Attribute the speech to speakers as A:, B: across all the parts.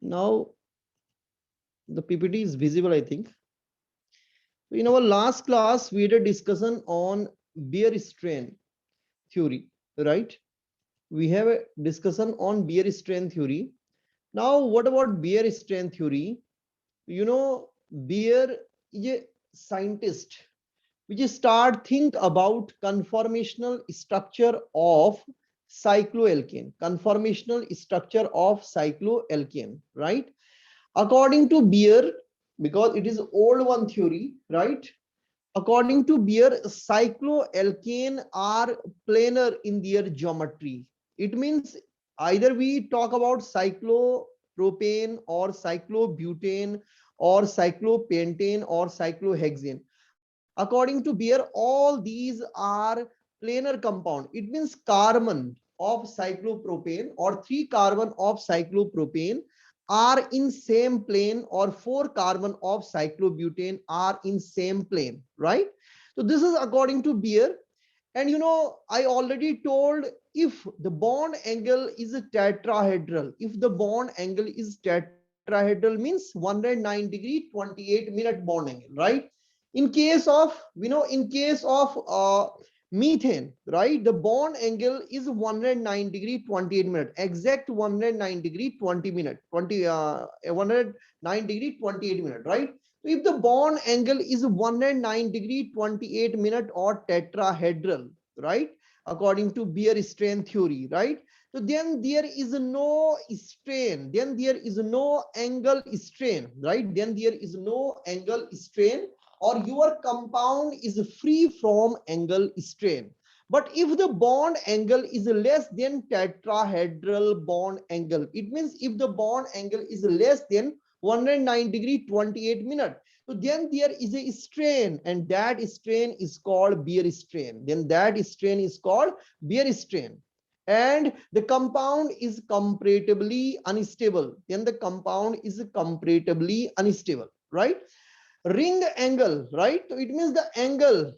A: Now the PPT is visible, I think. In our last class, we had a discussion on bear strain theory, right? We have a discussion on bear strain theory. Now, what about bear strain theory? Bear is a scientist which start think about conformational structure of cycloalkane, right? According to Beer, because it is old one theory, right? According to Beer, cycloalkane are planar in their geometry. It means either we talk about cyclopropane or cyclobutane or cyclopentane or cyclohexane. According to Beer, all these are planar compound. It means carbon of cyclopropane or 3 carbon of cyclopropane are in same plane, or 4 carbon of cyclobutane are in same plane, right? So this is according to Beer. And I already told, if the bond angle is a tetrahedral, if the bond angle is tetrahedral means 109 degree 28-minute bond angle, right? In case of, methane, right, the bond angle is 109 degree 28-minute, exact 109 degree 20-minute, 109 degree 28-minute, right? So if the bond angle is 109 degree 28-minute or tetrahedral, right, according to Beer strain theory, right? So then there is no strain, then there is no angle strain, right? Then there is no angle strain, or your compound is free from angle strain. But if the bond angle is less than tetrahedral bond angle, it means if the bond angle is less than 109 degree 28-minute, so then there is a strain, and that strain is called Beer strain. Then that strain is called Beer strain. And the compound is comparatively unstable. Then the compound is comparatively unstable, right? Ring angle, right? So it means the angle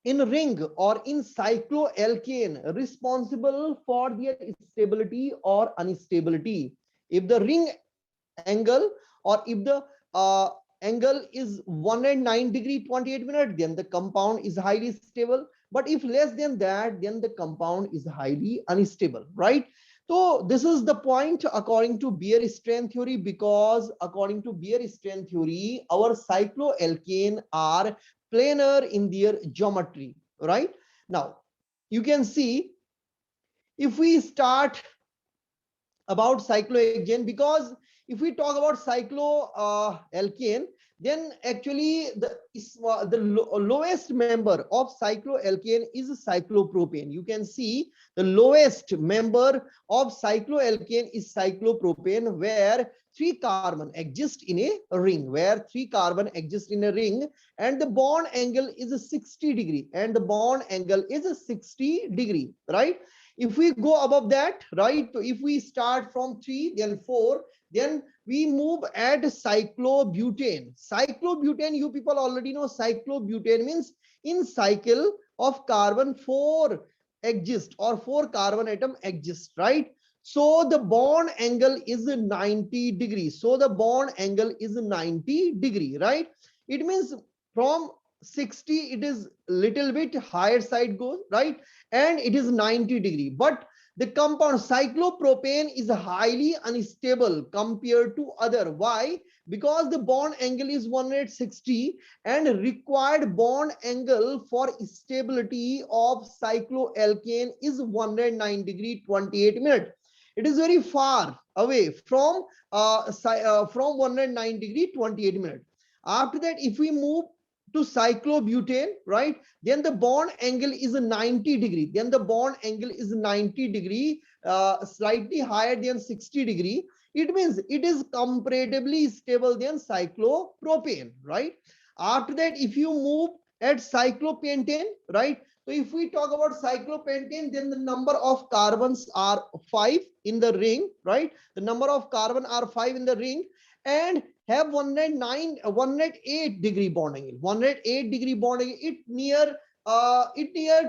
A: in ring or in cycloalkane responsible for their stability or instability. If the ring angle, or if the angle is 109 degree 28-minute, then the compound is highly stable. But if less than that, then the compound is highly unstable, right? So this is the point according to Beer strain theory, because according to Beer strain theory, our cycloalkane are planar in their geometry, right? Now you can see, if we start about cyclohexane, because if we talk about cycloalkane, then actually the lowest member of cycloalkane is cyclopropane. You can see the lowest member of cycloalkane is cyclopropane, where 3 carbon exist in a ring, and the bond angle is 60 degree, right? If we go above that, right, so if we start from 3, then 4, then we move at cyclobutane. You people already know cyclobutane means in cycle of carbon 4 exist, or 4 carbon atom exist, right? So the bond angle is 90 degrees. Right? It means from 60 it is little bit higher side goes, right? And it is 90 degree. But the compound cyclopropane is highly unstable compared to other. Why? Because the bond angle is 160, and required bond angle for stability of cycloalkane is 109 degree 28-minute. It is very far away from 109 degree 28-minute. After that, if we move to cyclobutane, right, then the bond angle is 90 degree. Slightly higher than 60 degree. It means it is comparatively stable than cyclopropane, right? After that, if you move at cyclopentane, right, so if we talk about cyclopentane, then the number of carbons are 5 in the ring, right? The number of carbon are 5 in the ring, and have 108 degree bond angle. 108 degree bond angle. It near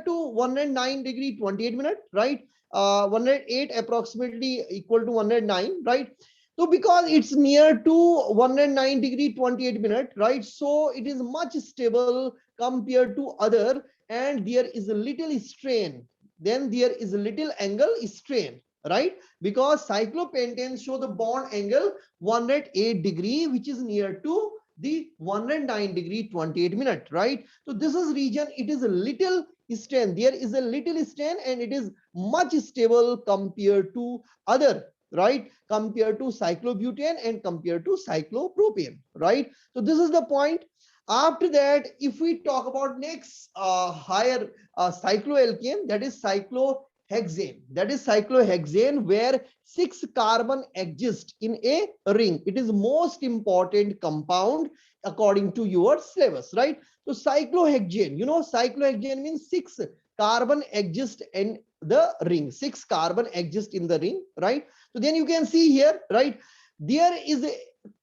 A: to 109 degree 28-minute, right? 108 approximately equal to 109, right? So because it's near to 109 degree 28 minute, right? So it is much stable compared to other, and there is a little strain. Then there is a little angle strain, right? Because cyclopentanes show the bond angle 108 degree, which is near to the 109 degree 28 minute, right? So this is region, it is a little strain. There is a little strain and it is much stable compared to other, right? Compared to cyclobutane and compared to cyclopropane, right? So this is the point. After that, if we talk about next higher cycloalkane, that is cyclohexane. That is cyclohexane, where 6 carbon exist in a ring. It is most important compound according to your syllabus, right? So cyclohexane, you know, cyclohexane means 6 carbon exist in the ring. 6 carbon exist in the ring, right? So then you can see here, right? There is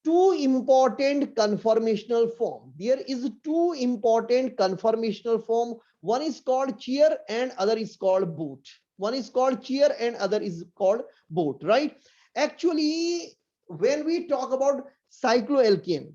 A: two important conformational form. There is two important conformational form. One is called chair and other is called boat. One is called chair and other is called boat, right? Actually, when we talk about cycloalkane,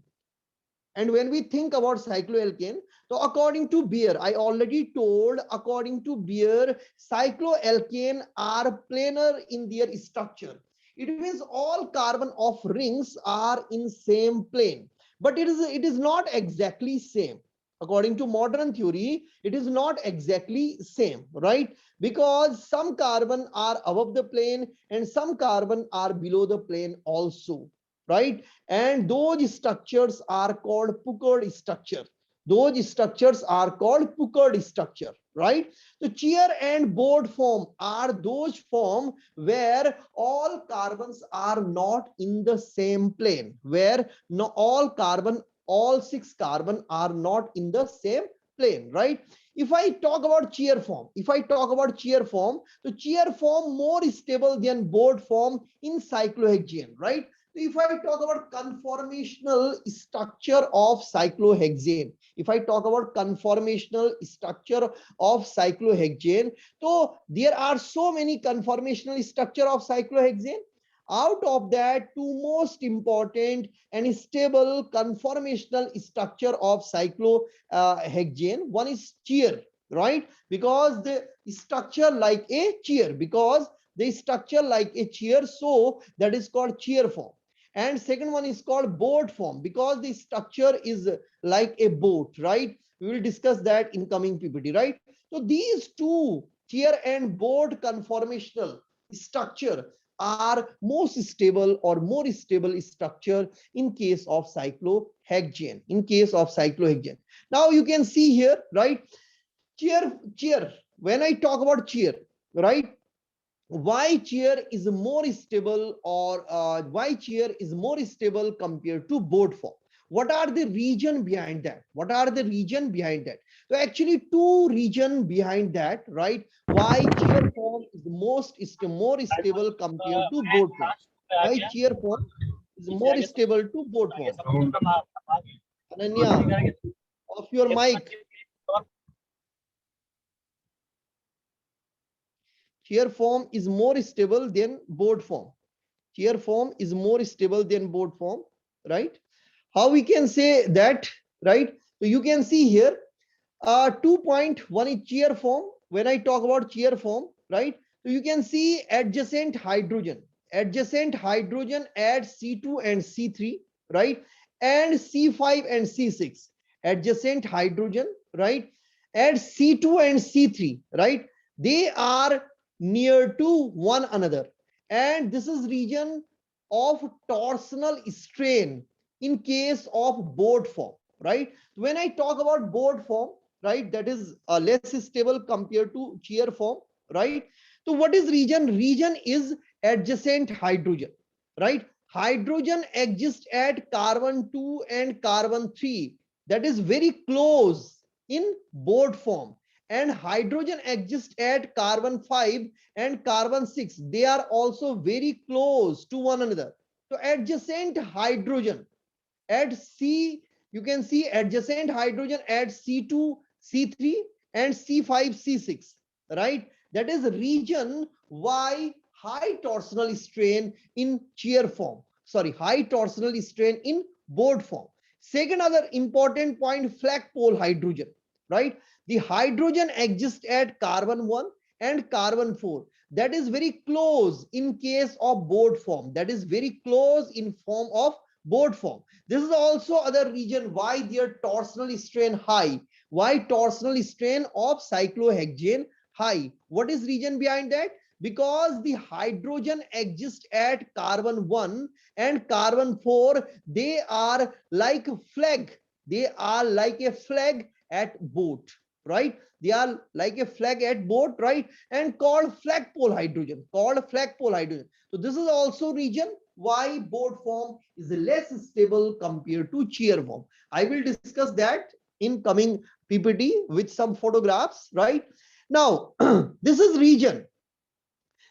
A: and when we think about cycloalkane, so according to Beer, I already told, according to Beer, cycloalkane are planar in their structure. It means all carbon of rings are in same plane, but it is not exactly same. According to modern theory, it is not exactly same, right? Because some carbon are above the plane and some carbon are below the plane also, right? And those structures are called puckered structure. Those structures are called puckered structure, right? So chair and board form are those form where all carbons are not in the same plane, where no all carbon, all 6 carbon are not in the same plane, right? If I talk about chair form, if I talk about chair form, so chair form more stable than board form in cyclohexane, right? If I talk about conformational structure of cyclohexane, if I talk about conformational structure of cyclohexane, so there are so many conformational structure of cyclohexane. Out of that, two most important and stable conformational structure of cyclohexane, one is chair, right? Because the structure like a chair, because they structure like a chair, so that is called chair form. And second one is called boat form, because the structure is like a boat, right? We will discuss that in coming PPT, right? So these two, chair and boat conformational structure, are most stable or more stable structure in case of cyclohexane, in case of cyclohexane. Now you can see here, right? Chair, when I talk about chair, right? Why chair is more stable, or why chair is more stable compared to board form? What are the reason behind that? What are the reason behind that? So actually two reason behind that, right? Why chair form is more stable compared to board form? Why chair form is more stable to board form? Ananya, off your mic. Chair form is more stable than board form. Chair form is more stable than board form, right? How we can say that, right? So you can see here, 2.1 is chair form. When I talk about chair form, right? So you can see adjacent hydrogen. Adjacent hydrogen add C2 and C3, right? And C5 and C6. Adjacent hydrogen, right? Add C2 and C3, right? They are near to one another. And this is region of torsional strain in case of board form, right? When I talk about board form, right, that is less stable compared to chair form, right? So what is region? Region is adjacent hydrogen, right? Hydrogen exists at carbon 2 and carbon 3, that is very close in board form, and hydrogen exists at carbon 5 and carbon 6, they are also very close to one another. So adjacent hydrogen at C, you can see adjacent hydrogen at C2, C3 and C5, C6, right? That is region why high torsional strain in chair form. high torsional strain in boat form. Second other important point, flagpole hydrogen, right? The hydrogen exists at carbon 1 and carbon 4. That is very close in case of boat form. That is very close in form of boat form. This is also other reason why their torsional strain high. Why torsional strain of cyclohexane high? What is reason behind that? Because the hydrogen exists at carbon 1 and carbon 4, they are like flag. They are like a flag at boat, right? They are like a flag at boat, right? And called flagpole hydrogen, So this is also reason why boat form is less stable compared to chair form. I will discuss that in coming PPT with some photographs, right? Now, this is region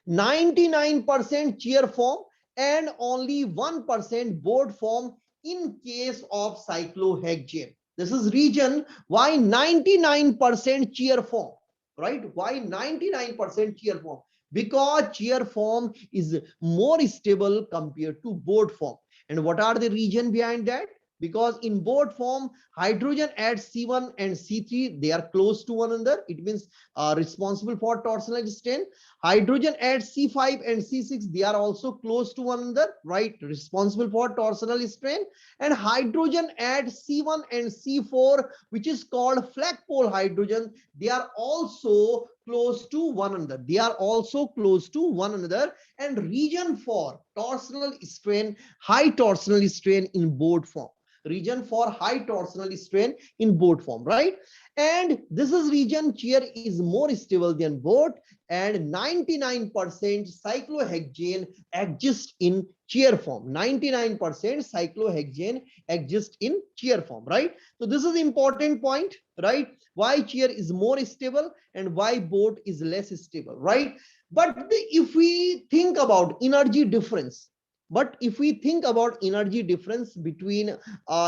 A: 99% chair form and only 1% board form in case of cyclohexane. This is region why 99% chair form, right? Why 99% chair form? Because chair form is more stable compared to board form. And what are the reason behind that? Because in board form, hydrogen at C1 and C3, they are close to one another. It means responsible for torsional strain. Hydrogen at C5 and C6, they are also close to one another, right? Responsible for torsional strain. And hydrogen at C1 and C4, which is called flagpole hydrogen, they are also close to one another. They are also close to one another. And region for torsional strain, high torsional strain in board form. Region for high torsional strain in boat form, right? And this is region chair is more stable than boat, and 99% cyclohexane exists in chair form. 99% cyclohexane exists in chair form, right? So this is the important point, right? Why chair is more stable and why boat is less stable, right? But if we think about energy difference, between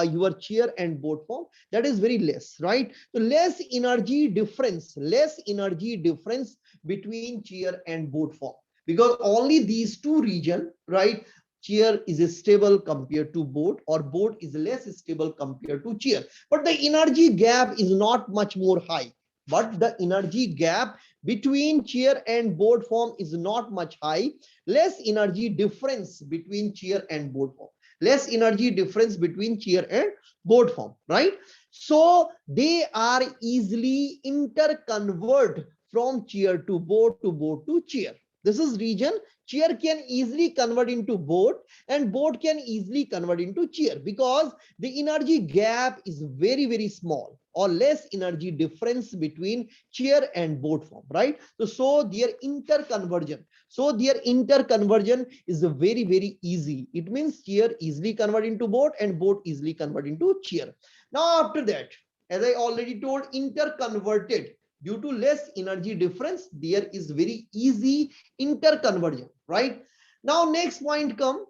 A: your chair and boat form, that is very less, right? So less energy difference between chair and boat form, because only these two region, right? Chair is stable compared to boat, or boat is less stable compared to chair, but the energy gap is not much more high. But the energy gap between chair and boat form is not much high. Less energy difference between chair and boat form. Less energy difference between chair and boat form, right? So they are easily interconvert from chair to boat to chair. This is region chair can easily convert into boat and boat can easily convert into chair, because the energy gap is very small, or less energy difference between chair and boat form, right? So their interconversion is very easy. It means chair easily convert into boat and boat easily convert into chair. Now after that, as I already told, interconverted, due to less energy difference, there is very easy interconversion, right? Now next point come,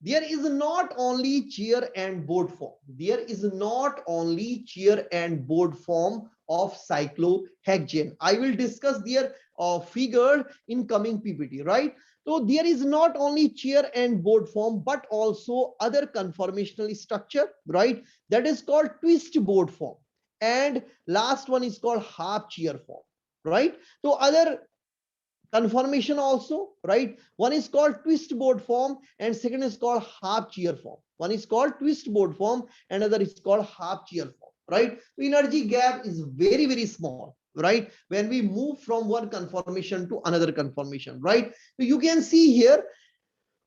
A: there is not only chair and board form. There is not only chair and board form of cyclohexane. I will discuss their figure in coming PPT, right? So there is not only chair and board form, but also other conformational structure, right? That is called twist board form. And last one is called half chair form, right? So other conformation also, right? One is called twist board form and second is called half chair form. One is called twist board form, another is called half chair form, right? The energy gap is very small, right? When we move from one conformation to another conformation, right? So you can see here,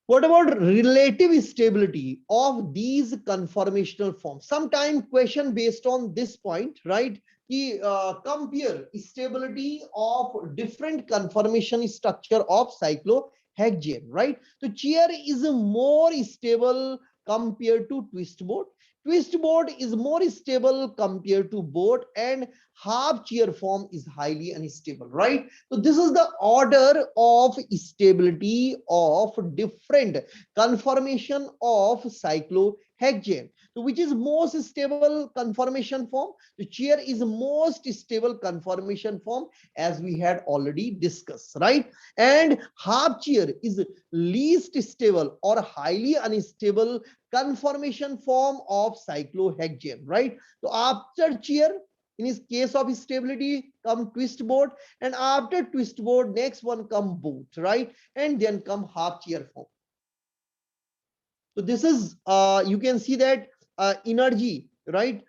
A: what about relative stability of these conformational forms? Sometime question based on this point, right? Compare stability of different conformation structure of cyclohexane, right? So chair is more stable compared to twist board. Twist boat is more stable compared to boat, and half cheer form is highly unstable, right? So this is the order of stability of different conformation of cyclohexane. So which is most stable conformation form? The chair is most stable conformation form, as we had already discussed, right? And half chair is least stable or highly unstable conformation form of cyclohexane, right? So after chair, in his case of stability, come twist boat, and after twist boat, next one come boat, right? And then come half chair form. So this is you can see that energy, right?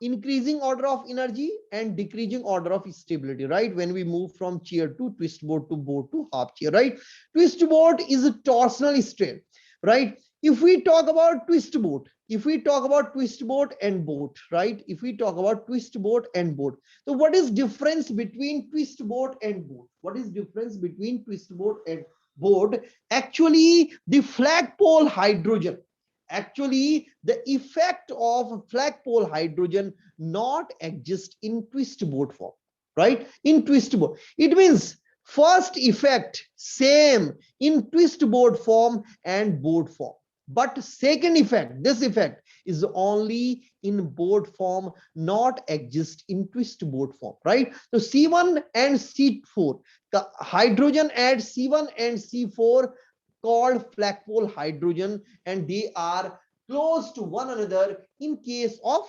A: Increasing order of energy and decreasing order of stability, right? When we move from chair to twist boat to boat to half chair, right? Twist boat is a torsional strain, right? If we talk about twist boat, if we talk about twist boat and boat, right? If we talk about twist boat and boat, so what is difference between twist boat and boat? What is difference between twist boat and boat? Actually, the flagpole hydrogen, actually the effect of flagpole hydrogen not exist in twist boat form, right? In twist boat, it means first effect same in twist boat form and boat form, but second effect, this effect is only in boat form, not exist in twist boat form, right? So C1 and C4, the hydrogen at C1 and C4 called flagpole hydrogen, and they are close to one another in case of,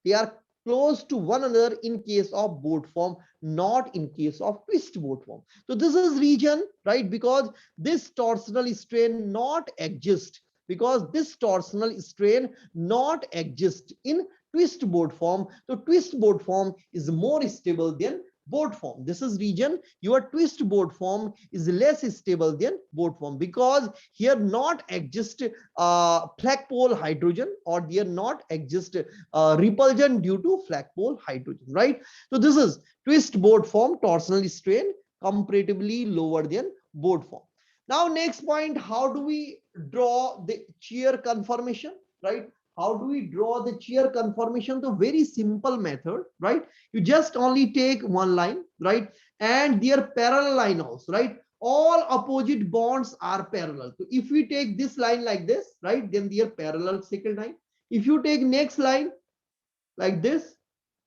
A: they are close to one another in case of boat form, not in case of twist boat form. So this is region, right? Because this torsional strain not exist, because this torsional strain not exist in twist boat form. So twist boat form is more stable than boat form. This is region, your twist boat form is less stable than boat form, because here not exist flagpole hydrogen, or they are not exist repulsion due to flagpole hydrogen, right? So this is twist boat form, torsional strain comparatively lower than boat form. Now next point, how do we draw the chair conformation, right? How do we draw the chair conformation? The very simple method, right? You just only take one line, right? And their parallel line also, right? All opposite bonds are parallel. So if we take this line like this, right, then their parallel second line. If you take next line like this,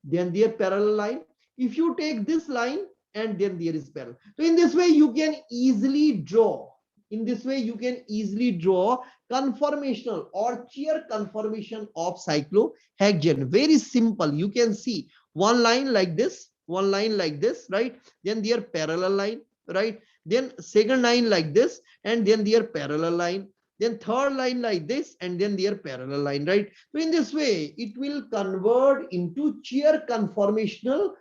A: then their parallel line. If you take this line, and then there is parallel. So in this way you can easily draw, in this way you can easily draw conformational or chair conformation of cyclohexane. Very simple. You can see one line like this, one line like this, right? Then their parallel line, right? Then second line like this, and then their parallel line, then third line like this, and then their parallel line, right? So in this way it will convert into chair conformational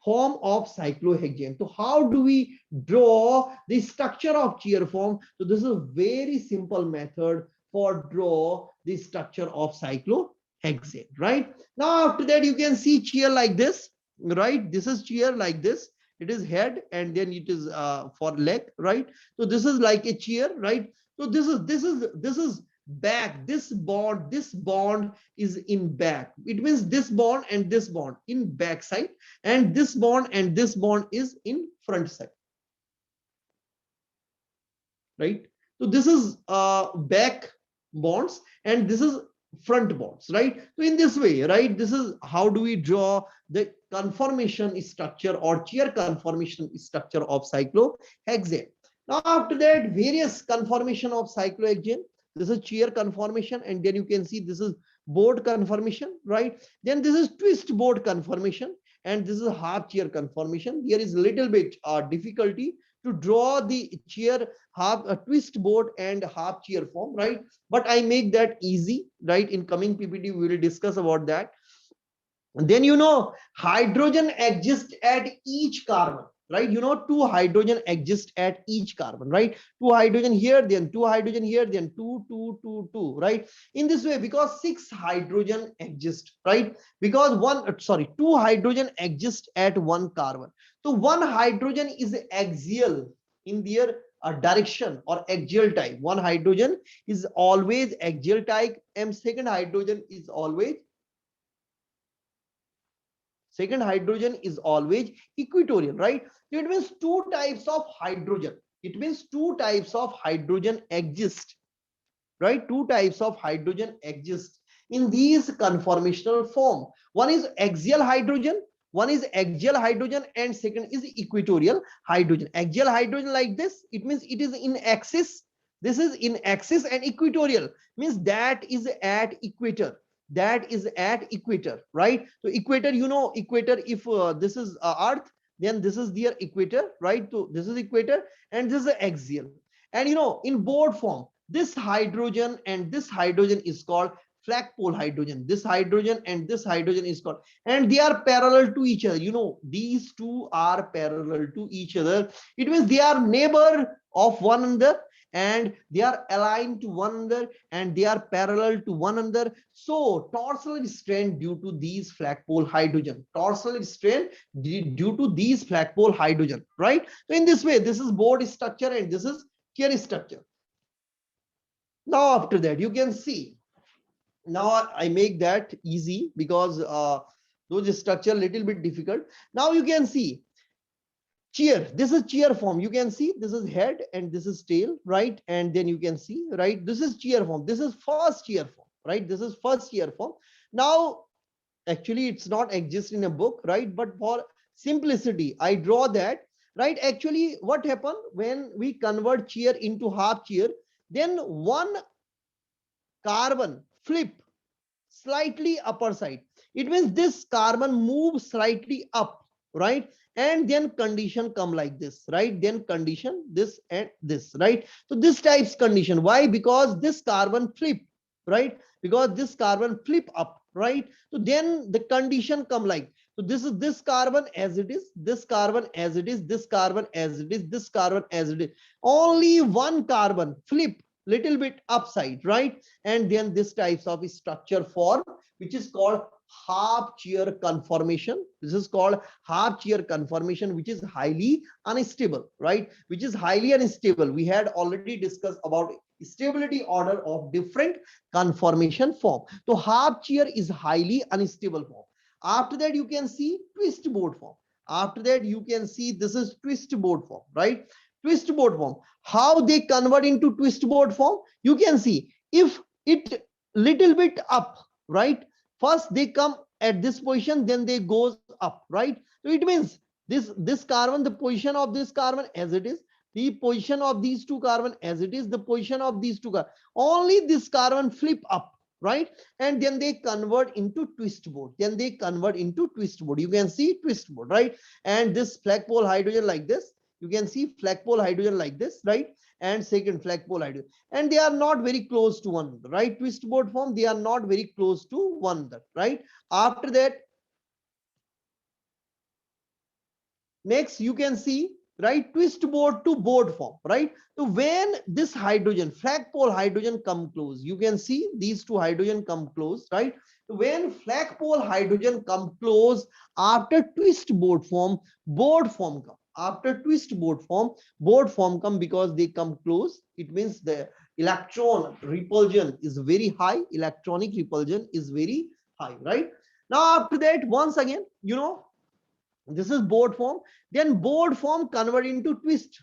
A: form of cyclohexane. So how do we draw the structure of chair form? So this is a very simple method for draw the structure of cyclohexane, right? Now after that you can see chair like this, right? This is chair like this. It is head, and then it is for leg, right? So this is like a chair, right? So this is back. This bond is in back. It means this bond and this bond in back side, and this bond and this bond is in front side, right? So this is back bonds, and this is front bonds, right? So in this way, right, this is how do we draw the conformation structure or chair conformation structure of cyclohexane. Now after that, various conformation of cyclohexane. This is chair conformation, and then you can see this is board conformation, right? Then this is twist board conformation, and this is half chair conformation. Here is little bit difficulty to draw the chair half a twist board and half chair form, right? But I make that easy, right? In coming PPT we will discuss about that. And then hydrogen exists at each carbon, right? Two hydrogen exist at each carbon, right? Two hydrogen here, then two hydrogen here, then two, right? In this way, because six hydrogen exist, right? Because two hydrogen exist at one carbon. So one hydrogen is axial in their direction or axial type. One hydrogen is always axial type and second hydrogen is always equatorial, right? So it means two types of hydrogen. It means two types of hydrogen exist, right? Two types of hydrogen exist in these conformational form. One is axial hydrogen, and second is equatorial hydrogen. Axial hydrogen like this, it means it is in axis. This is in axis, and equatorial means that is at equator. Right? So equator, you know, equator, if this is earth, then this is their equator, right? So this is equator and this is axial. And you know, in board form, this hydrogen and this hydrogen is called flagpole hydrogen. This hydrogen and this hydrogen is called, and they are parallel to each other. You know, these two are parallel to each other. It means they are neighbor of one another, and they are aligned to one another, and they are parallel to one another. So torsional strain due to these flagpole hydrogen. Torsional strain due to these flagpole hydrogen, right? So in this way, this is board structure and this is chair structure. Now after that, you can see, now I make that easy because those structure little bit difficult. Now you can see chair. This is chair form. You can see this is head and this is tail, right? And then you can see, right, this is chair form. This is first chair form, right? This is first chair form. Now actually it's not exist in a book, right? But for simplicity I draw that, right? Actually what happened when we convert chair into half chair, then one carbon flip slightly upper side. It means this carbon moves slightly up, right? And then condition come like this, right? Then condition this and this, right? So this type's condition. Why? Because this carbon flip, right? Because this carbon flip up, right? So then the condition come like, so this is this carbon as it is, this carbon as it is, this carbon as it is, this carbon as it is. Only one carbon flip little bit upside, right? And then this types of structure form, which is called half chair conformation. This is called half chair conformation, which is highly unstable, right? Which is highly unstable. We had already discussed about stability order of different conformation form. So half chair is highly unstable form. After that, you can see twist board form. After that, you can see this is twist board form, right? Twist board form. How they convert into twist board form? You can see if it little bit up, right? First they come at this position, then they goes up, right? So it means this carbon, the position of this carbon as it is, the position of these two carbon as it is, the position of these two carbon, only this carbon flip up, right? And then they convert into twist board. Then they convert into twist board. You can see twist board, right? And this flagpole hydrogen like this. You can see flagpole hydrogen like this, right? And second flagpole hydrogen, and they are not very close to one another, right? Twist board form, they are not very close to one another, right? After that, next you can see, right, twist board to board form, right? So when this hydrogen, flagpole hydrogen come close, you can see these two hydrogen come close, right? When flagpole hydrogen come close, after twist board form come. After twist board form come, because they come close, it means the electron repulsion is very high. Electronic repulsion is very high, right? Now after that, once again, you know, this is board form. Then board form convert into twist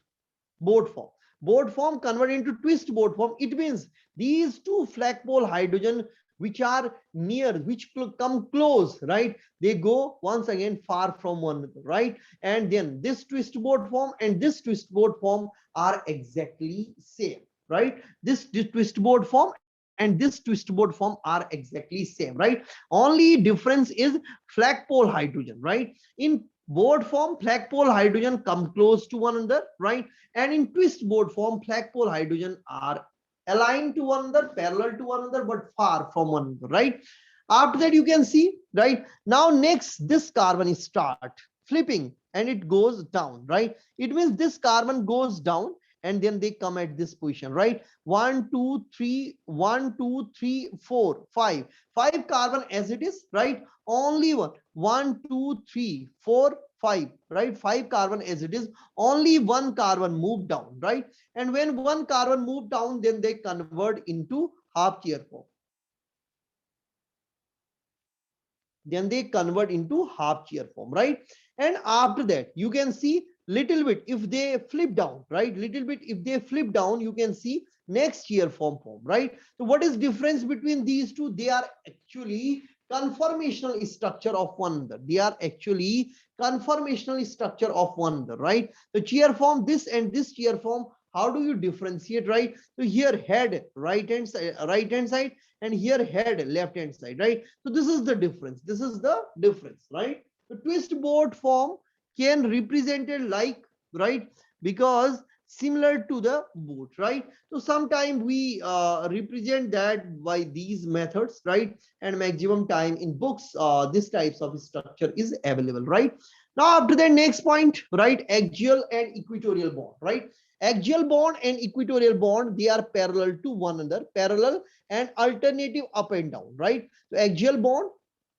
A: board form. Board form convert into twist board form. It means these two flagpole hydrogen which are near, which come close, right? They go once again far from one another, right? And then this twist board form and this twist board form are exactly same, right? This twist board form and this twist board form are exactly same, right? Only difference is flagpole hydrogen, right? In board form, flagpole hydrogen come close to one another, right? And in twist board form, flagpole hydrogen are aligned to one another, parallel to one another, but far from one another, right? After that, you can see, right? Now next, this carbon is start flipping and it goes down, right? It means this carbon goes down and then they come at this position, right? 1 2 3 1 2 3 4 5 5 carbon as it is, right? Only one 1 2 3 4 5, right? 5 carbon as it is, only one carbon moved down, right? And when one carbon moved down, then they convert into half chair form. Then they convert into half chair form, right? And after that, you can see little bit if they flip down, right? Little bit if they flip down, you can see next chair form, right? So what is difference between these two? They are actually conformational structure of one another. They are actually conformational structure of one another, right? The chair form, this and this chair form, how do you differentiate, right? So here head right hand side, and here head left hand side, right? So this is the difference. This is the difference, right? The twist boat form can represented like, right, because similar to the boat, right? So sometimes we represent that by these methods, right? And maximum time in books this types of structure is available, right? Now after the next point, right, axial and equatorial bond, right? Axial bond and equatorial bond, they are parallel to one another, parallel and alternative up and down, right? So axial bond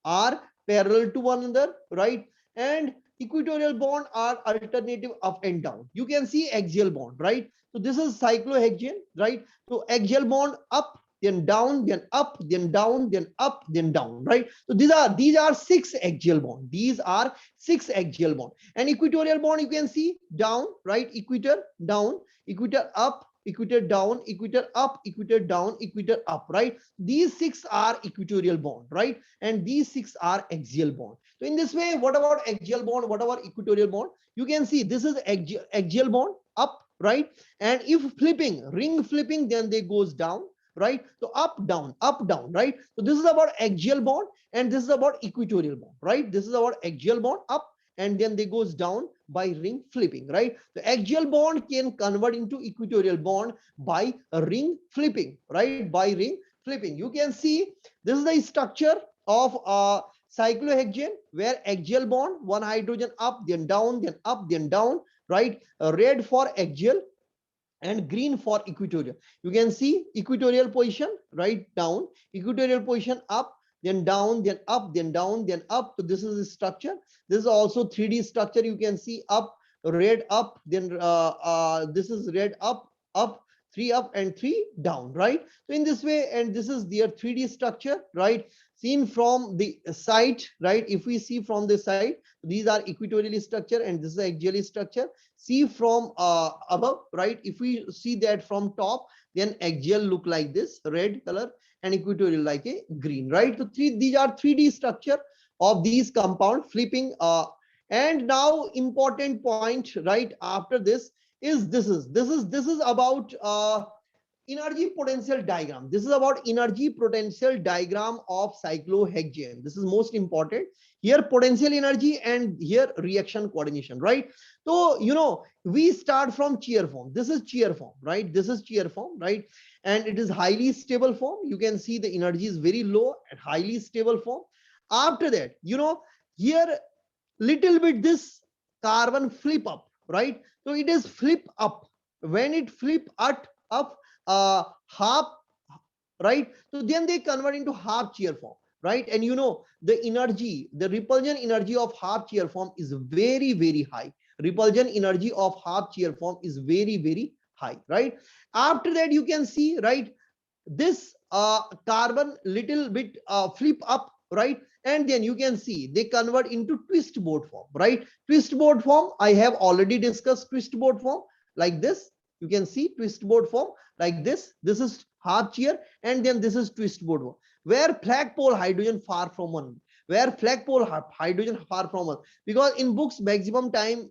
A: are parallel to one another, right? And equatorial bond are alternative up and down. You can see axial bond, right? So this is cyclohexane, right? So axial bond up, then down, then up, then down, then up, then down, right? So these are 6 axial bond. These are 6 axial bond. And equatorial bond, you can see down, right? Equator down, equator up, equator down, equator up, equator down, equator up, right? These 6 are equatorial bond, right? And these 6 are axial bond. So in this way, what about axial bond? What about equatorial bond? You can see this is axial bond up, right? And if flipping, ring flipping, then they goes down, right? So up, down, right? So this is about axial bond, and this is about equatorial bond, right? This is about axial bond up, and then they goes down by ring flipping, right? The axial bond can convert into equatorial bond by a ring flipping, right? By ring flipping. You can see this is the structure of cyclohexane, where axial bond, one hydrogen up, then down, then up, then down, right? Red for axial and green for equatorial. You can see equatorial position, right, down, equatorial position up, then down, then up, then down, then up. So this is the structure. This is also 3D structure. You can see up, red up, then this is red up, up, 3 up and 3 down, right? So in this way, and this is their 3D structure, right? Seen from the side, right? If we see from the side, these are equatorial structure and this is axial structure. See from above, right? If we see that from top, then axial look like this, red color, and equatorial like a green, right? So these are 3D structure of these compound flipping. And now important point, right, after this is this is about energy potential diagram. This is about energy potential diagram of cyclohexane. This is most important. Here potential energy and here reaction coordination, right? So we start from shear form. This is shear form, right? This is shear form, right? And it is highly stable form. You can see the energy is very low at highly stable form. After that, here little bit this carbon flip up, right? So it is flip up. When it flip up half, right? So then they convert into half shear form, right? And the energy, the repulsion energy of half shear form is very, very high. Repulsion energy of half shear form is very, very high, right? After that, you can see, right, this carbon little bit flip up, right? And then you can see they convert into twist boat form, right? Twist boat form, I have already discussed twist boat form like this. You can see twist boat form like this. This is half shear, and then this is twist boat form, where flagpole hydrogen far from one, where flagpole hydrogen far from one, because in books maximum time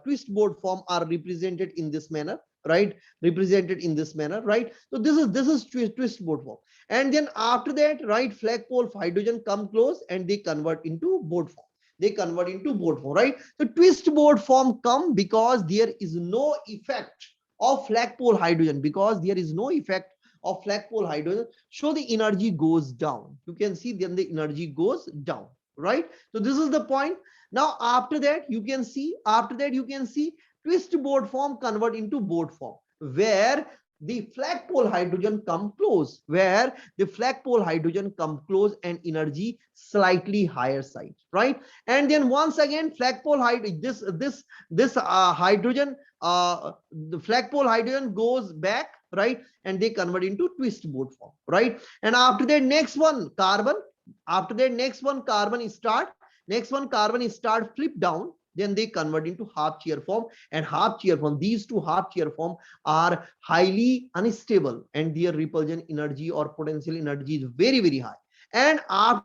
A: twist boat form are represented in this manner, right? Represented in this manner, right? So this is twist boat form. And then after that, right, flagpole hydrogen come close and they convert into boat form. They convert into boat form, right? So twist boat form come because there is no effect of flagpole hydrogen, because there is no effect of flagpole hydrogen, so the energy goes down. You can see then the energy goes down, right? So this is the point. Now after that you can see twist boat form convert into boat form, where the flagpole hydrogen come close, where the flagpole hydrogen come close and energy slightly higher side, right? And then once again flagpole hydrogen, this hydrogen, the flagpole hydrogen goes back, right? And they convert into twist boat form, right? And after that next one carbon, after that next one carbon is start, next one carbon is start flip down, then they convert into half chair form. And half chair form, these two half chair form are highly unstable and their repulsion energy or potential energy is very high. And after